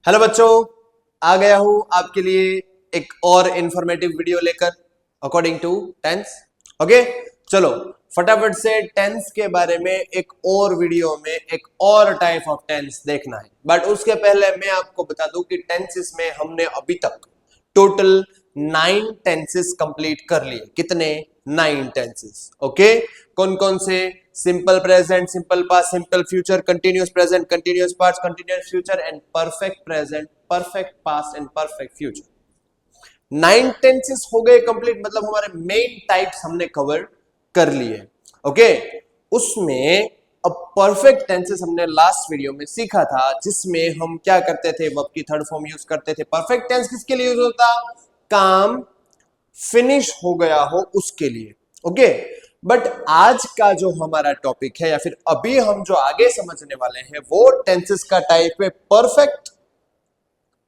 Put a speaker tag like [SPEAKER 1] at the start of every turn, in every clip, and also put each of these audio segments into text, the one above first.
[SPEAKER 1] Hello बच्चों, आ गया हूं आपके लिए एक और इंफॉर्मेटिव वीडियो लेकर अकॉर्डिंग टू टेंस। ओके, चलो फटाफट से टेंस के बारे में एक और वीडियो में एक और टाइप ऑफ टेंस देखना है। बट उसके पहले मैं आपको बता दूं कि टेंसेस में हमने अभी तक टोटल 9 टेंसेस कंप्लीट कर लिए। कितने? 9 टेंसेस। ओके, कौन कौन से? Simple present, simple past, simple future, continuous present, continuous past, continuous future and perfect present, perfect past and perfect future. 9 tenses हो गए कंप्लीट, मतलब हमारे मेन टाइप्स हमने कवर कर लिए। ओके, उसमें अब परफेक्ट टेंसेस हमने लास्ट वीडियो में सीखा था, जिसमें हम क्या करते थे? वर्ब की थर्ड फॉर्म यूज करते थे। परफेक्ट टेंस किसके लिए यूज होता? काम फिनिश हो गया हो उसके लिए। ओके, बट आज का जो हमारा टॉपिक है या फिर अभी हम जो आगे समझने वाले हैं वो टेंसेस का टाइप है परफेक्ट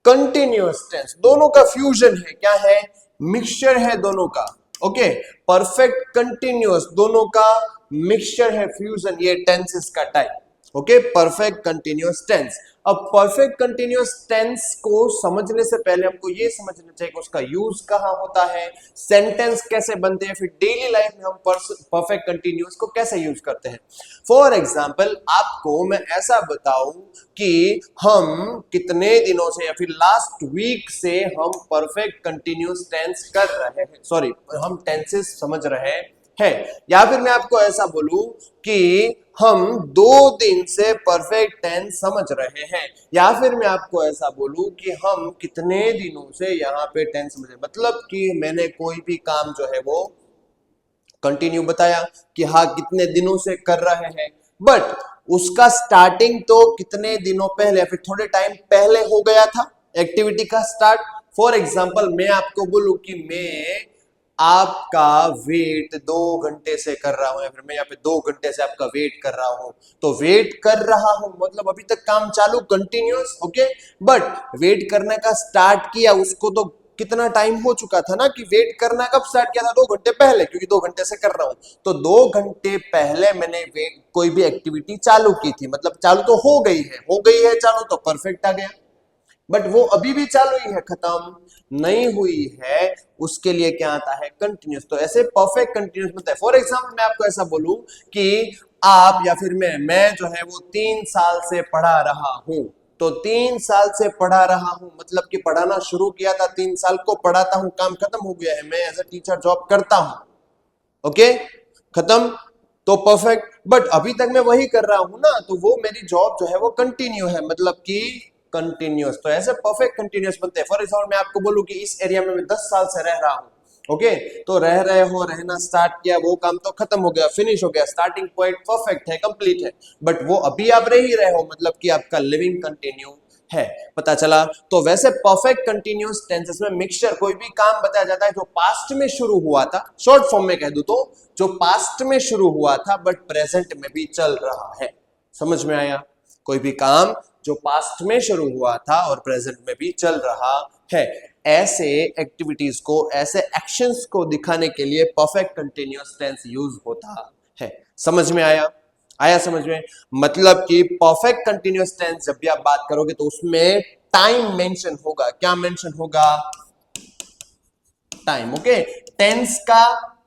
[SPEAKER 1] कंटिन्यूअस टेंस। दोनों का फ्यूजन है। क्या है? मिक्सचर है दोनों का। ओके, परफेक्ट कंटिन्यूअस दोनों का मिक्सचर है, फ्यूजन, ये टेंसेस का type. Okay, perfect continuous tense. अब परफेक्ट कंटिन्यूअस टेंस को समझने से पहले हमको ये समझना चाहिए कि उसका यूज कहां होता है, सेंटेंस कैसे बनते हैं, फिर डेली लाइफ में हम परफेक्ट कंटिन्यूअस को कैसे यूज करते हैं। फॉर एग्जाम्पल, आपको मैं ऐसा बताऊं कि हम कितने दिनों से या फिर लास्ट वीक से हम परफेक्ट कंटिन्यूअस टेंस कर रहे हैं, सॉरी हम टेंसेस समझ रहे है, या फिर मैं आपको ऐसा बोलूं कि हम 2 दिन से परफेक्ट टेंस समझ रहे हैं, या फिर मैं आपको ऐसा बोलूं कि हम कितने दिनों से यहाँ पे टेंस समझ रहे हैं, मतलब कि मैंने कोई भी काम जो है वो कंटिन्यू बताया कि हाँ कितने दिनों से कर रहे हैं, बट उसका स्टार्टिंग तो कितने दिनों पहले या फिर थोड़े टाइम पहले हो गया था एक्टिविटी का स्टार्ट। फॉर एग्जाम्पल, मैं आपको बोलूं कि मैं आपका वेट 2 घंटे से कर रहा हूं, या फिर मैं यहाँ पे 2 घंटे से आपका वेट कर रहा हूं, तो वेट कर रहा हूं मतलब अभी तक काम चालू, कंटिन्यूअस। ओके, बट वेट करने का स्टार्ट किया उसको तो कितना टाइम हो चुका था ना, कि वेट करना कब स्टार्ट किया था? 2 घंटे पहले, क्योंकि 2 घंटे से कर रहा हूं, तो 2 घंटे पहले मैंने वेट कोई भी एक्टिविटी चालू की थी, मतलब चालू तो हो गई है, हो गई है चालू तो परफेक्ट आ गया, बट वो अभी भी चालू ही है, खत्म नहीं हुई है, उसके लिए क्या आता है? कंटिन्यूअस। तो ऐसे परफेक्ट कंटिन्यूअस बनता है। फॉर एग्जाम्पल, मैं आपको ऐसा बोलूं कि आप या फिर मैं जो है वो 3 साल से पढ़ा रहा हूं, तो 3 साल से पढ़ा रहा हूं मतलब कि पढ़ाना शुरू किया था, 3 साल को पढ़ाता हूं, काम खत्म हो गया है, मैं एज अ टीचर जॉब करता हूं। ओके, खत्म, तो परफेक्ट। बट अभी तक मैं वही कर रहा हूं ना, तो वो मेरी जॉब जो है वो कंटिन्यू है, मतलब कि कंटिन्यूअस। तो ऐसे परफेक्ट कंटिन्यूअस बनते हैं। फॉर एग्जाम्पल, मैं आपको बोलूं कि इस एरिया में मैं 10 साल से रह रहा हूं, ओके, तो रह रहे हो, रहना स्टार्ट किया, वो काम तो खत्म हो गया, फिनिश हो गया, स्टार्टिंग पॉइंट परफेक्ट है, कंप्लीट है, बट वो अभी आप रह ही रहे हो, मतलब कि आपका लिविंग कंटिन्यू है। पता चला? तो वैसे परफेक्ट कंटिन्यूअस टेंसेस में मिक्सचर, कोई भी काम बताया जाता है जो पास्ट में शुरू हुआ था, शॉर्ट फॉर्म में कह दूं तो जो पास्ट में शुरू हुआ था बट प्रेजेंट में भी चल रहा है। समझ में आया? कोई भी काम जो पास्ट में शुरू हुआ था और प्रेजेंट में भी चल रहा है, ऐसे एक्टिविटीज को, ऐसे एक्शंस को दिखाने के लिए परफेक्ट कंटिन्यूअस टेंस यूज होता है। समझ में आया? आया समझ में? मतलब कि परफेक्ट कंटिन्यूअस टेंस जब भी आप बात करोगे तो उसमें टाइम मेंशन होगा। क्या मेंशन होगा? टाइम। ओके, टेंस का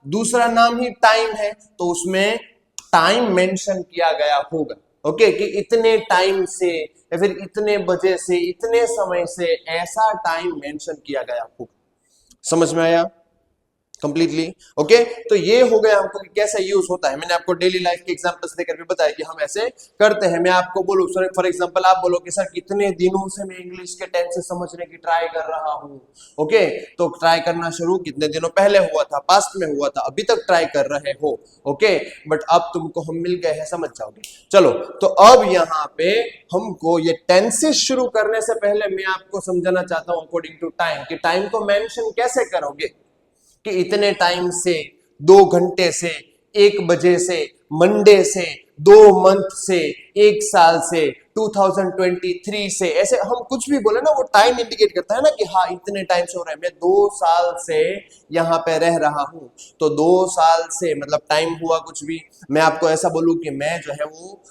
[SPEAKER 1] दूसरा नाम ही टाइम है, तो उसमें टाइम मेंशन किया गया होगा। ओके, कि इतने टाइम से या फिर इतने बजे से, इतने समय से, ऐसा टाइम मेंशन किया गया होगा। समझ में आया? कंप्लीटली। ओके, तो ये हो गया हमको कि कैसे यूज होता है। मैंने आपको डेली लाइफ के एग्जांपल्स देकर भी बताया कि हम ऐसे करते हैं। मैं आपको बोलूं, फॉर एग्जांपल आप बोलो कि सर कितने दिनों से मैं इंग्लिश के टेंसेस समझने की ट्राई कर रहा हूं। ओके, तो ट्राई करना शुरू कितने दिनों पहले हुआ था? पास्ट में हुआ था, अभी तक ट्राई कर रहे हो। ओके, बट अब तुमको हम मिल गए हैं, समझ जाओगे। चलो, तो अब यहाँ पे हमको ये टेंसेस शुरू करने से पहले मैं आपको समझाना चाहता हूं अकॉर्डिंग टू टाइम, कि टाइम को मेंशन कैसे करोगे, कि इतने टाइम से, 2 घंटे से, 1 बजे से, मंडे से, 2 मंथ से, 1 साल से, 2023 से, ऐसे हम कुछ भी बोले ना वो टाइम इंडिकेट करता है ना कि हाँ इतने टाइम से हो रहा है। मैं 2 साल से यहाँ पे रह रहा हूँ, तो 2 साल से मतलब टाइम हुआ कुछ भी। मैं आपको ऐसा बोलूँ कि मैं जो है वो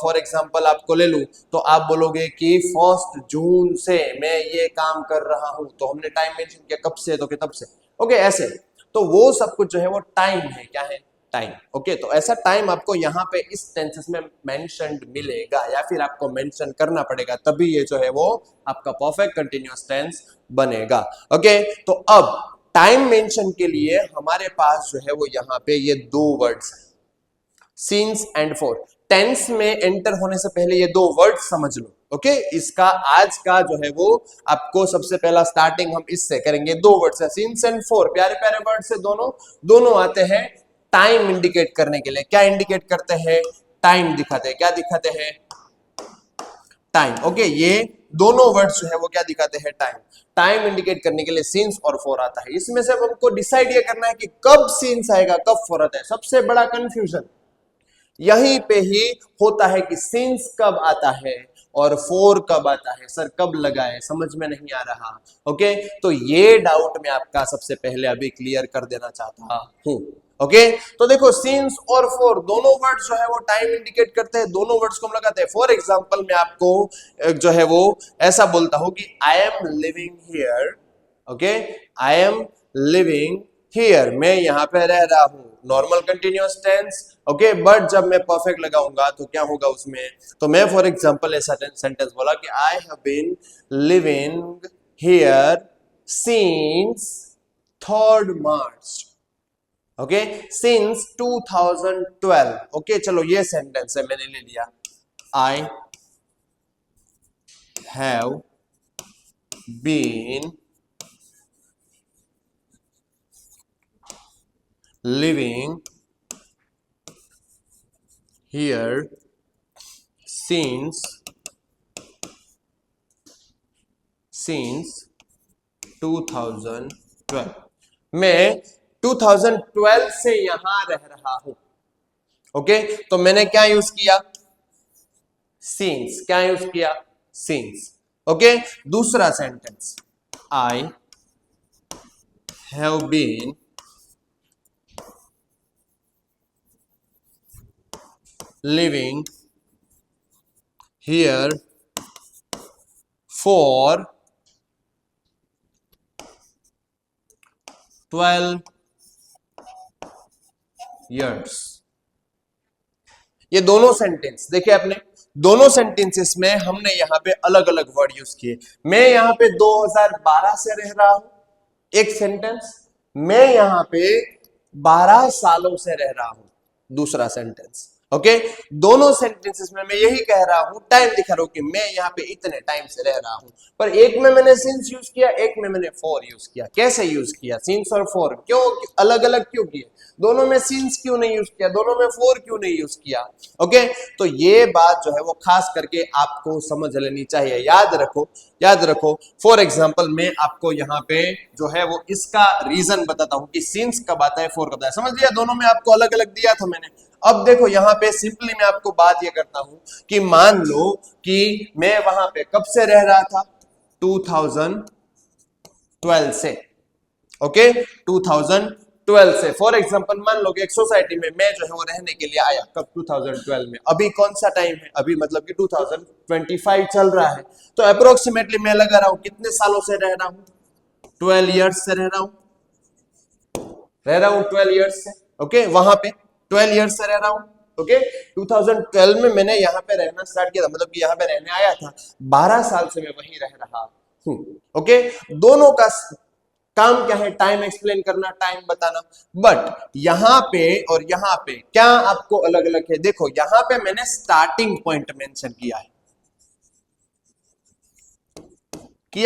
[SPEAKER 1] फॉर एग्जाम्पल आपको ले लूँ, तो आप बोलोगे कि 1 जून से मैं ये काम कर रहा हूँ, तो हमने टाइम मेंशन किया कब से, तो कि तब से। ओके ऐसे, तो वो सब कुछ जो है वो टाइम है, क्या है, टाइम। ओके, तो ऐसा टाइम आपको यहाँ पे इस टेंसेस में मेंशन्ड मिलेगा, या फिर आपको मेंशन करना पड़ेगा, तभी ये जो है वो आपका परफेक्ट कंटिन्यूअस टेंस बनेगा। ओके, तो अब टाइम मेंशन के लिए हमारे पास जो है वो यहाँ पे ये 2 वर्ड्स है, सिंस एंड फॉर। टेंस में एंटर होने से पहले ये 2 वर्ड समझ लो। ओके, इसका आज का जो है वो आपको सबसे पहला स्टार्टिंग हम इससे करेंगे। 2 वर्ड है सिंस एंड फॉर, प्यारे प्यारे वर्ड से दोनों दोनों आते हैं टाइम इंडिकेट करने के लिए। क्या इंडिकेट करते हैं, टाइम दिखाते हैं। क्या दिखाते हैं, टाइम। ओके, ये दोनों वर्ड्स जो है वो क्या दिखाते हैं, टाइम। टाइम इंडिकेट करने के लिए सिंस और फॉर आता है। इसमें से हमको डिसाइड ये करना है कि कब सिंस आएगा कब फॉर आता है। सबसे बड़ा कंफ्यूजन यहीं पे ही होता है कि सिंस कब आता है और फोर कब आता है, सर कब लगा है, समझ में नहीं आ रहा। ओके, तो ये डाउट मैं आपका सबसे पहले अभी क्लियर कर देना चाहता हूं। ओके, तो देखो सिंस और फोर दोनों वर्ड्स जो है वो टाइम इंडिकेट करते हैं, दोनों वर्ड्स को हम लगाते हैं। फॉर एग्जांपल मैं आपको जो है वो ऐसा बोलता हूं कि I am living here. Okay, I am living here, मैं यहां पे रह रहा हूं, normal continuous tense. Okay, but जब मैं परफेक्ट लगाऊंगा तो क्या होगा उसमें, तो मैं फॉर एग्जांपल ऐसा सेंटेंस बोला कि I have been living here since 3rd March. Okay, since 2012। Okay, चलो ये सेंटेंस है, मैंने ले लिया। I have been living here since 2012। मैं 2012 से यहां रह रहा हूं। ओके, तो मैंने क्या यूज किया, since। क्या यूज किया, since। ओके, दूसरा sentence, I have been living here for 12 years। ये दोनों सेंटेंस देखिए आपने, दोनों सेंटेंसेस में हमने यहां पे अलग अलग वर्ड यूज किए। मैं यहां पे 2012 से रह रहा हूं, एक सेंटेंस। मैं यहां पे 12 सालों से रह रहा हूं, दूसरा सेंटेंस। ओके, दोनों सेंटेंसेस में मैं यही कह रहा हूं, टाइम दिखा रहा हूं कि मैं यहां पे इतने टाइम से रह रहा हूं, पर एक में मैंने सिंस यूज किया, एक में मैंने फॉर यूज किया। कैसे यूज किया सिंस और फॉर, क्यों अलग अलग क्यों किए, दोनों में सिंस क्यों नहीं यूज किया, दोनों में फॉर क्यों नहीं यूज किया। ओके, तो ये बात जो है वो खास करके आपको समझ लेनी चाहिए, याद रखो, याद रखो। फॉर एग्जाम्पल मैं आपको यहाँ पे जो है वो इसका रीजन बताता हूं कि सिंस कब आता है, फॉर कब आता है। समझ लिया, दोनों में आपको अलग अलग दिया था मैंने। अब देखो यहाँ पे सिंपली मैं आपको बात ये करता हूं कि मान लो कि मैं वहां पे कब से रह रहा था, 2012 से। ओके, 2012 से। फॉर एग्जांपल मान लो कि एक सोसाइटी में मैं जो है वो रहने के लिए आया कब, 2012 में। अभी कौन सा टाइम है, अभी मतलब कि 2025 चल रहा है, तो अप्रोक्सीमेटली मैं लगा रहा हूं कितने सालों से रह रहा हूं, 12 इयर्स से रह रहा हूं, 12 इयर्स से। ओके, वहां पे 12 इयर्स से रह रहा हूं। ओके, 2012 में मैंने यहाँ पे रहना स्टार्ट किया था, मतलब कि यहाँ पे रहने आया था, 12 साल से मैं वहीं रह रहा हूं। ओके, दोनों का काम क्या है, टाइम एक्सप्लेन करना, टाइम बताना। बट यहां पे और यहां पे क्या आपको अलग अलग है, देखो यहां पे मैंने स्टार्टिंग पॉइंट मेंशन किया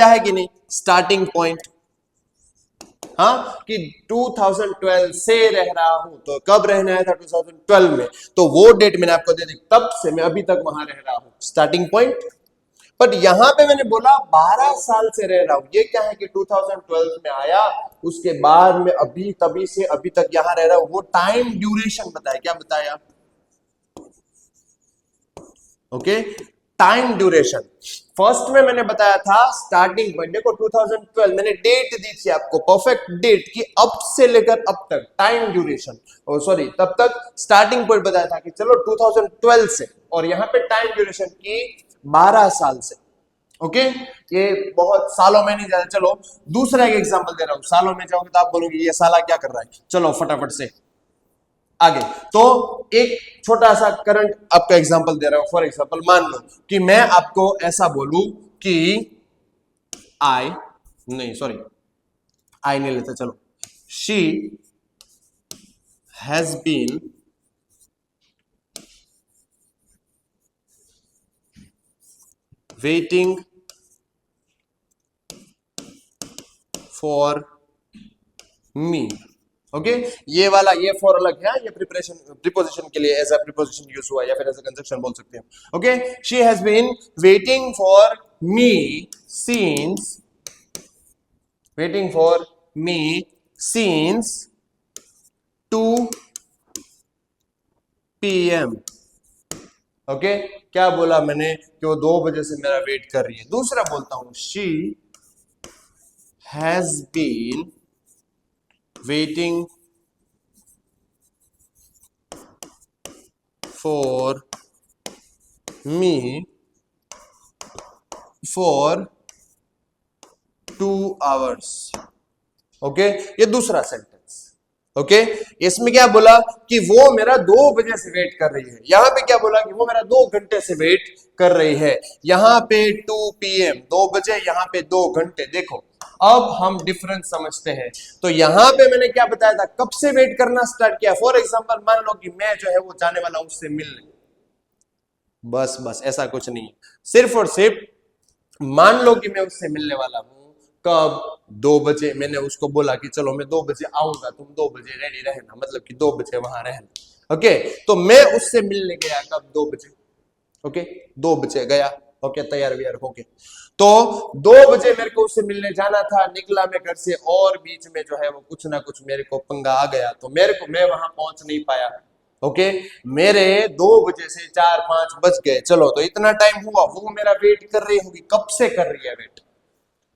[SPEAKER 1] है कि नहीं, स्टार्टिंग पॉइंट। हाँ, कि 2012 से रह रहा हूं, तो कब रहना आया था, 2012 में, तो वो डेट मैंने आपको दे दी, तब से मैं अभी तक वहां रह रहा हूं, स्टार्टिंग पॉइंट। बट यहां पे मैंने बोला 12 साल से रह रहा हूं, ये क्या है कि 2012 में आया, उसके बाद में तभी से अभी तक यहां रह रहा हूं, वो टाइम ड्यूरेशन बताया। क्या बताया, ओके, टाइम ड्यूरेशन फर्स्ट में मैंने बताया था स्टार्टिंग पॉइंट, देखो 2012 मैंने डेट दी थी आपको, परफेक्ट डेट की अब से लेकर अब तक टाइम ड्यूरेशन, सॉरी तब तक स्टार्टिंग पॉइंट बताया था कि चलो 2012 से, और यहां पे टाइम ड्यूरेशन की 12 साल से। ओके, ये बहुत सालों में नहीं जा रहा। चलो दूसरा एक एग्जांपल दे रहा हूं, सालों में जाओगे तो आप बोलोगे ये साला क्या कर रहा है, चलो फटाफट से आगे। तो एक छोटा सा करंट आपका एग्जांपल दे रहा हूं, फॉर एग्जांपल मान लो कि मैं आपको ऐसा बोलूं कि आई नहीं, सॉरी आई नहीं लेते, चलो she has been waiting for me. Okay, ये वाला ये फॉर अलग है, ये प्रिपरेशन प्रीपोजिशन के लिए एज अ प्रीपोजिशन यूज हुआ, या फिर एज अ कंजंक्शन बोल सकते हैं। Okay, she has been waiting for me since, waiting for me since 2 PM। Okay, क्या बोला मैंने कि वो 2 बजे से मेरा वेट कर रही है। दूसरा बोलता हूं she has been waiting for me for 2 hours। Okay, ये दूसरा सेंटेंस। ओके, इसमें क्या बोला कि वो मेरा 2 बजे से वेट कर रही है, यहां पे क्या बोला कि वो मेरा 2 घंटे से वेट कर रही है। यहां पे 2 PM 2 बजे, यहां पे 2 घंटे। देखो अब हम डिफरेंस समझते हैं। तो यहां पे मैंने क्या बताया था, कब से वेट करना स्टार्ट किया। फॉर एग्जांपल मान लो कि मैं जो है वो जाने वाला हूं उससे मिलने, बस ऐसा कुछ नहीं, सिर्फ और सिर्फ मान लो कि मैं उससे मिलने वाला हूं कब, 2 बजे। मैंने उसको बोला कि चलो मैं 2 बजे आऊंगा, तुम 2 बजे रेडी रहना, मतलब कि 2 बजे वहां रहना। ओके, तो मैं उससे मिलने गया कब, 2 बजे। ओके, 2 बजे गया, ओके तैयार व्यार होके, तो 2 बजे मेरे को उससे मिलने जाना था, निकला मैं घर से, और बीच में जो है वो कुछ ना कुछ मेरे को पंगा आ गया, तो मैं वहां पहुंच नहीं पाया। ओके, मेरे 2 बजे से 4-5 बज गए, चलो तो इतना टाइम हुआ, वो मेरा वेट कर रही होगी, कब से कर रही है वेट,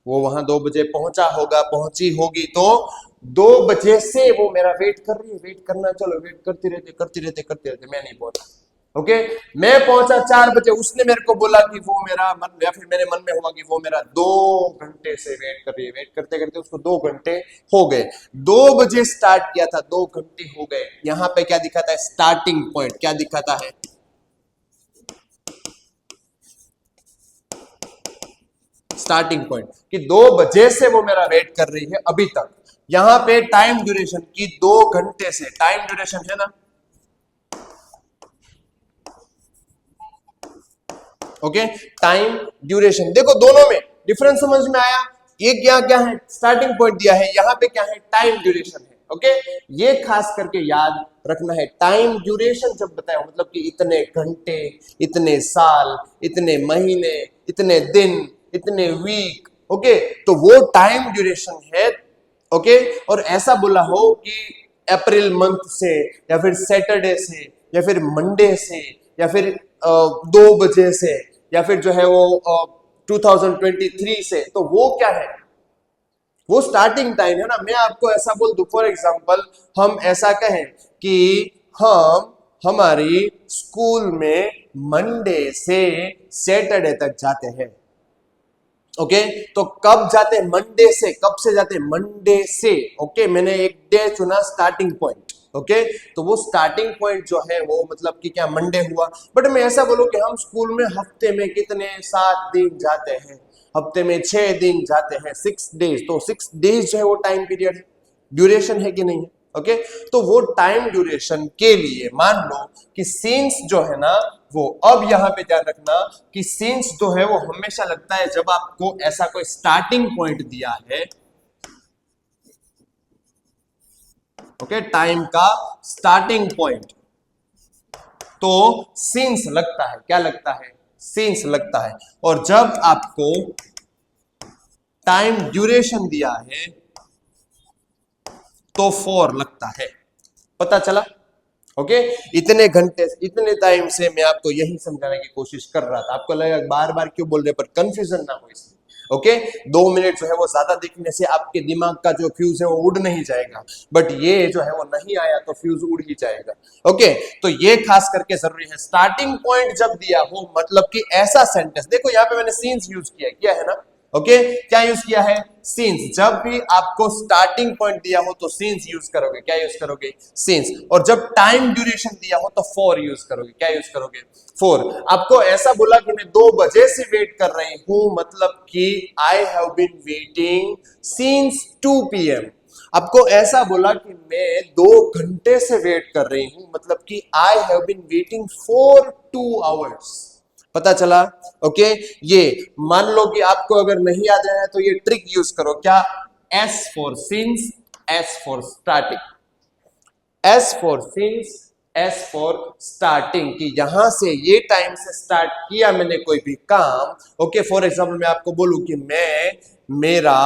[SPEAKER 1] वो वहां 2 बजे पहुंचा होगा, पहुंची होगी, तो 2 बजे से वो मेरा वेट कर रही है। वेट करना, चलो वेट करते रहते मैं नहीं पहुंचा। ओके, मैं पहुंचा 4 बजे, उसने मेरे को बोला कि वो मेरा मन, या फिर मेरे मन में हुआ कि वो मेरा 2 घंटे से वेट कर रही है। वेट करते करते उसको 2 घंटे हो गए, 2 बजे स्टार्ट किया था, 2 घंटे हो गए। यहां पे क्या दिखाता है, स्टार्टिंग पॉइंट क्या दिखाता है, स्टार्टिंग पॉइंट कि 2 बजे से वो मेरा वेट कर रही है अभी तक। यहां पे टाइम ड्यूरेशन की 2 घंटे से, टाइम ड्यूरेशन है ना। ओके, टाइम ड्यूरेशन, देखो दोनों में डिफरेंस समझ में आया। ये क्या क्या है, स्टार्टिंग पॉइंट दिया है, यहां पे क्या है, टाइम ड्यूरेशन है। ओके, ये खास करके याद रखना है, टाइम ड्यूरेशन जब बताया मतलब कि इतने घंटे, इतने साल, इतने महीने, इतने दिन, इतने वीक। ओके, तो वो टाइम ड्यूरेशन है। ओके, और ऐसा बोला हो कि अप्रैल मंथ से, या फिर सैटरडे से, या फिर मंडे से, या फिर 2 बजे से, या फिर जो है वो 2023 से, तो वो क्या है, वो स्टार्टिंग टाइम है ना। मैं आपको ऐसा बोल दूं, फॉर एग्जांपल हम ऐसा कहें कि हम हमारी स्कूल में मंडे से सैटरडे तक जाते हैं। ओके, तो कब जाते हैं, मंडे से, कब से जाते हैं, मंडे से। ओके, मैंने एक डे चुना स्टार्टिंग पॉइंट। ओके, तो वो स्टार्टिंग पॉइंट जो है वो मतलब कि क्या मंडे हुआ। बट मैं ऐसा बोलूं कि हम स्कूल में हफ्ते में कितने 7 दिन जाते हैं, हफ्ते में 6 दिन जाते हैं, 6 डेज, तो 6 डेज जो है वो टाइम पीरियड है, ड्यूरेशन है कि नहीं है। ओके, तो वो टाइम ड्यूरेशन के लिए मान लो कि सीन्स जो है ना वो, अब यहां पे ध्यान रखना कि सीन्स जो है वो हमेशा लगता है जब आपको ऐसा कोई स्टार्टिंग पॉइंट दिया है। ओके, टाइम का स्टार्टिंग पॉइंट, तो सीन्स लगता है, क्या लगता है, सीन्स लगता है। और जब आपको टाइम ड्यूरेशन दिया है तो फॉर लगता है। पता चला, ओके इतने घंटे इतने टाइम से मैं आपको यही समझाने की कोशिश कर रहा था, आपको लगेगा बार बार क्यों बोल रहे, पर कंफ्यूजन ना हो इसमें। ओके 2 मिनट जो है वो ज्यादा देखने से आपके दिमाग का जो फ्यूज है वो उड़ नहीं जाएगा, बट ये जो है वो नहीं आया तो फ्यूज उड़ ही जाएगा। ओके तो ये खास करके जरूरी है। स्टार्टिंग पॉइंट जब दिया हो मतलब कि ऐसा सेंटेंस, देखो यहाँ पे मैंने सीन्स यूज किया है ना। ओके क्या यूज किया है, सीन्स। जब भी आपको स्टार्टिंग पॉइंट दिया हो तो सीन्स यूज करोगे, क्या यूज करोगे, सीन्स। और जब टाइम ड्यूरेशन दिया हो तो फॉर यूज करोगे, क्या यूज करोगे, फॉर। आपको ऐसा बोला कि मैं 2 बजे से वेट कर रही हूं, मतलब कि I have been waiting since 2 PM। आपको ऐसा बोला कि मैं 2 घंटे से वेट कर रही हूं, मतलब कि I have been waiting for 2 hours। पता चला। ओके ये मान लो कि आपको अगर नहीं याद है तो ये ट्रिक यूज करो, क्या, S for since, S for starting, S for since, S for starting, कि यहां से ये टाइम से स्टार्ट किया मैंने कोई भी काम। ओके फॉर एग्जाम्पल मैं आपको बोलूं कि मैं मेरा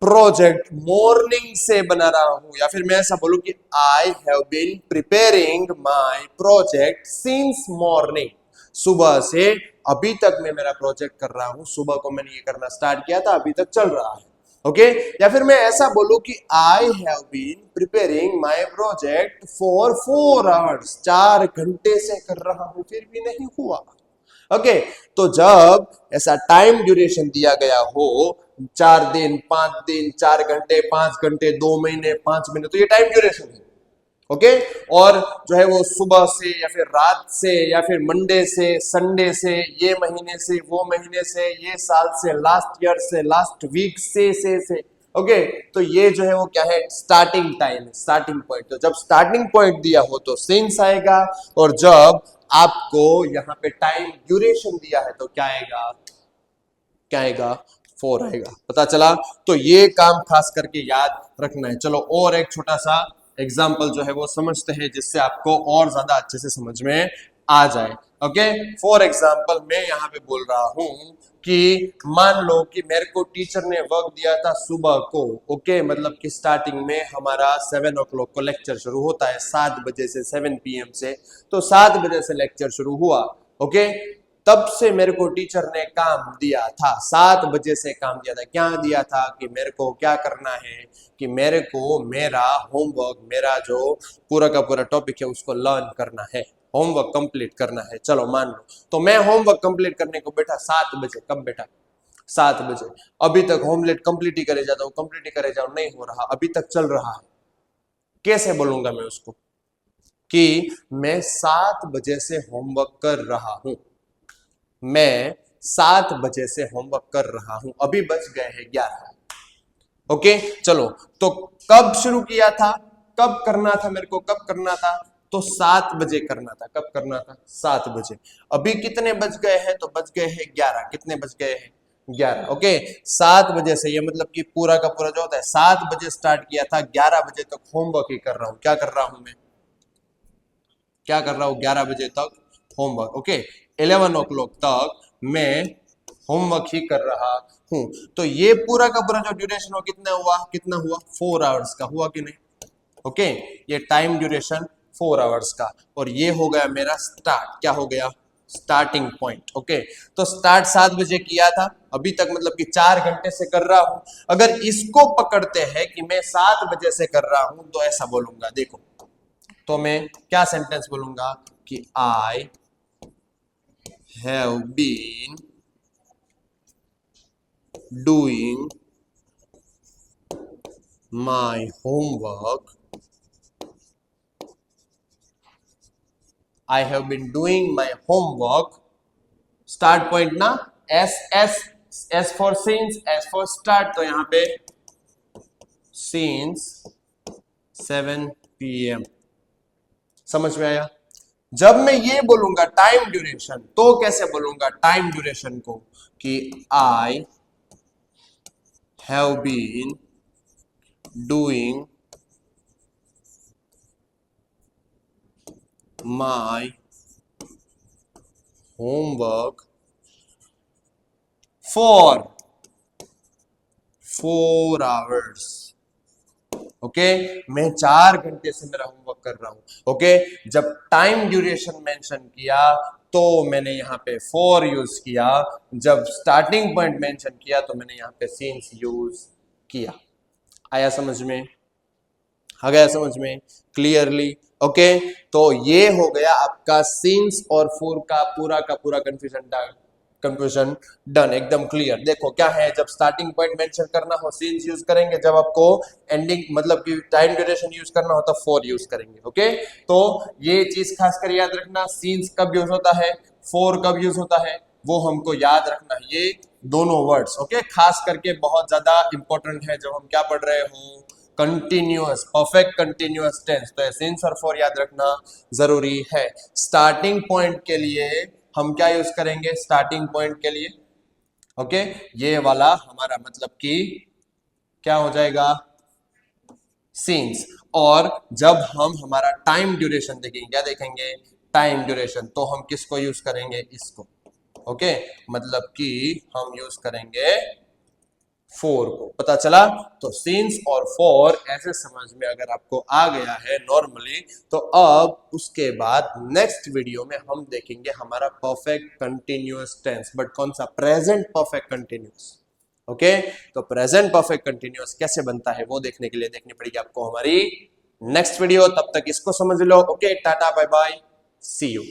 [SPEAKER 1] प्रोजेक्ट मॉर्निंग से बना रहा हूं, या फिर मैं ऐसा बोलूं कि I have been preparing my project since morning. सुबह से अभी तक मैं मेरा प्रोजेक्ट कर रहा हूं, सुबह को मैंने ये करना स्टार्ट किया था, अभी तक चल रहा है। ओके या फिर मैं ऐसा बोलूं कि I have been preparing my project for 4 hours, 4 घंटे से कर रहा हूं फिर भी नहीं हुआ। ओके तो जब ऐसा टाइम ड्यूरेशन दिया गया हो, 4 दिन, 5 दिन, 4 घंटे, 5 घंटे, 2 महीने, 5 महीने, तो ये टाइम ड्यूरेशन है। ओके और जो है वो सुबह से या फिर रात से या फिर मंडे से संडे से, ये महीने से वो महीने से, ये साल से, लास्ट ईयर से, लास्ट वीक से। ओके तो ये जो है वो क्या है, स्टार्टिंग टाइम, स्टार्टिंग पॉइंट। तो जब स्टार्टिंग पॉइंट दिया हो तो सिंस आएगा, और जब आपको यहाँ पे टाइम ड्यूरेशन दिया है तो क्या आएगा, क्या आएगा, फॉर आएगा। पता चला। तो ये काम खास करके याद रखना है। चलो और एक छोटा सा एग्जाम्पल जो है वो समझते हैं, जिससे आपको और ज्यादा अच्छे से समझ में आ जाए। ओके फॉर एग्जाम्पल मैं यहाँ पे बोल रहा हूं कि मान लो कि मेरे को टीचर ने वर्क दिया था सुबह को। ओके मतलब कि स्टार्टिंग में हमारा 7 o'clock को लेक्चर शुरू होता है, 7 बजे से 7 PM से। तो 7 बजे से लेक्चर शुरू हुआ। ओके तब से मेरे को टीचर ने काम दिया था, 7 बजे से काम दिया था। क्या दिया था कि मेरे को क्या करना है, कि मेरे को मेरा होमवर्क, मेरा जो पूरा का पूरा टॉपिक है उसको लर्न करना है, होमवर्क कंप्लीट करना है। चलो मान लो तो मैं होमवर्क कंप्लीट करने को बैठा 7 बजे। कब बैठा, 7 बजे। अभी तक होमवर्क कंप्लीट ही करे जाता हूँ, कंप्लीट ही करे जाऊँ, नहीं हो रहा, अभी तक चल रहा है। कैसे बोलूंगा मैं उसको कि मैं 7 बजे से होमवर्क कर रहा हूं, मैं 7 बजे से होमवर्क कर रहा हूं, अभी बज गए हैं 11। ओके चलो तो कब शुरू किया था, कब करना था मेरे को, कब करना था, तो 7 बजे करना था। कब करना था, 7 बजे। अभी कितने बज गए हैं, तो बज गए हैं 11। कितने बज गए हैं, 11। ओके 7 बजे से, ये मतलब कि पूरा का पूरा जो होता है 7 बजे स्टार्ट किया था, 11 बजे तक होमवर्क ही कर रहा हूं। क्या कर रहा हूं मैं, क्या कर रहा हूं, 11 बजे तक होमवर्क। ओके 11 o'clock तक मैं होमवर्क ही कर रहा हूं। तो ये पूरा का पूरा जो ड्यूरेशन हो कितना हुआ, कितना हुआ, 4 hours का हुआ कि नहीं। ओके ये टाइम ड्यूरेशन 4 hours का, और ये हो गया मेरा स्टार्ट, क्या हो गया, स्टार्टिंग पॉइंट। ओके तो स्टार्ट 7 बजे किया था, अभी तक मतलब कि 4 घंटे से कर रहा हूं। अगर इसको पकड़ते हैं कि मैं 7 बजे से कर रहा हूं, तो ऐसा बोलूंगा, देखो तो मैं क्या सेंटेंस बोलूंगा कि I have been doing my homework, I have been doing my homework. Start point ना, S S, S for since, S for start, तो यहां पे सिंस 7 PM। समझ में आया। जब मैं ये बोलूंगा टाइम ड्यूरेशन, तो कैसे बोलूंगा टाइम ड्यूरेशन को कि I have been doing my homework for 4 hours। Okay मैं 4 घंटे से मेरा होमवर्क कर रहा हूं। ओके जब टाइम ड्यूरेशन मेंशन किया तो मैंने यहाँ पे फॉर यूज किया, जब स्टार्टिंग पॉइंट मेंशन किया तो मैंने यहाँ पे सिंस यूज किया। आया समझ में? आ गया समझ में क्लियरली? ओके तो ये हो गया आपका सिंस और फॉर का पूरा कंफ्यूजन डन, एकदम क्लियर। देखो क्या है, जब स्टार्टिंग पॉइंट मेंशन करना हो सिंस यूज करेंगे, जब आपको एंडिंग मतलब कि टाइम ड्यूरेशन यूज करना हो तो फॉर यूज करेंगे। ओके तो ये चीज खासकर याद रखना, सिंस कब यूज होता है, फॉर कब यूज होता है, वो हमको याद रखना है, ये दोनों वर्ड्स। ओके खास करके बहुत ज्यादा इंपॉर्टेंट है जब हम क्या पढ़ रहे हो, कंटिन्यूअस परफेक्ट कंटिन्यूअस टेंस। तो सिंस और फॉर याद रखना जरूरी है। स्टार्टिंग पॉइंट के लिए हम क्या यूज करेंगे, स्टार्टिंग पॉइंट के लिए ओके ये वाला हमारा मतलब कि क्या हो जाएगा, सिंस। और जब हम हमारा टाइम ड्यूरेशन देखेंगे, क्या देखेंगे, टाइम ड्यूरेशन, तो हम किसको यूज करेंगे, इसको। ओके मतलब कि हम यूज करेंगे फोर को। पता चला? तो सिंस और फॉर ऐसे समझ में अगर आपको आ गया है नॉर्मली, तो अब उसके बाद नेक्स्ट वीडियो में हम देखेंगे हमारा परफेक्ट कंटिन्यूअस टेंस, बट कौन सा, प्रेजेंट परफेक्ट कंटिन्यूअस। ओके तो प्रेजेंट परफेक्ट कंटिन्यूअस कैसे बनता है वो देखने के लिए देखनी पड़ेगी आपको हमारी नेक्स्ट वीडियो। तब तक इसको समझ लो। Okay tata bye bye, see you.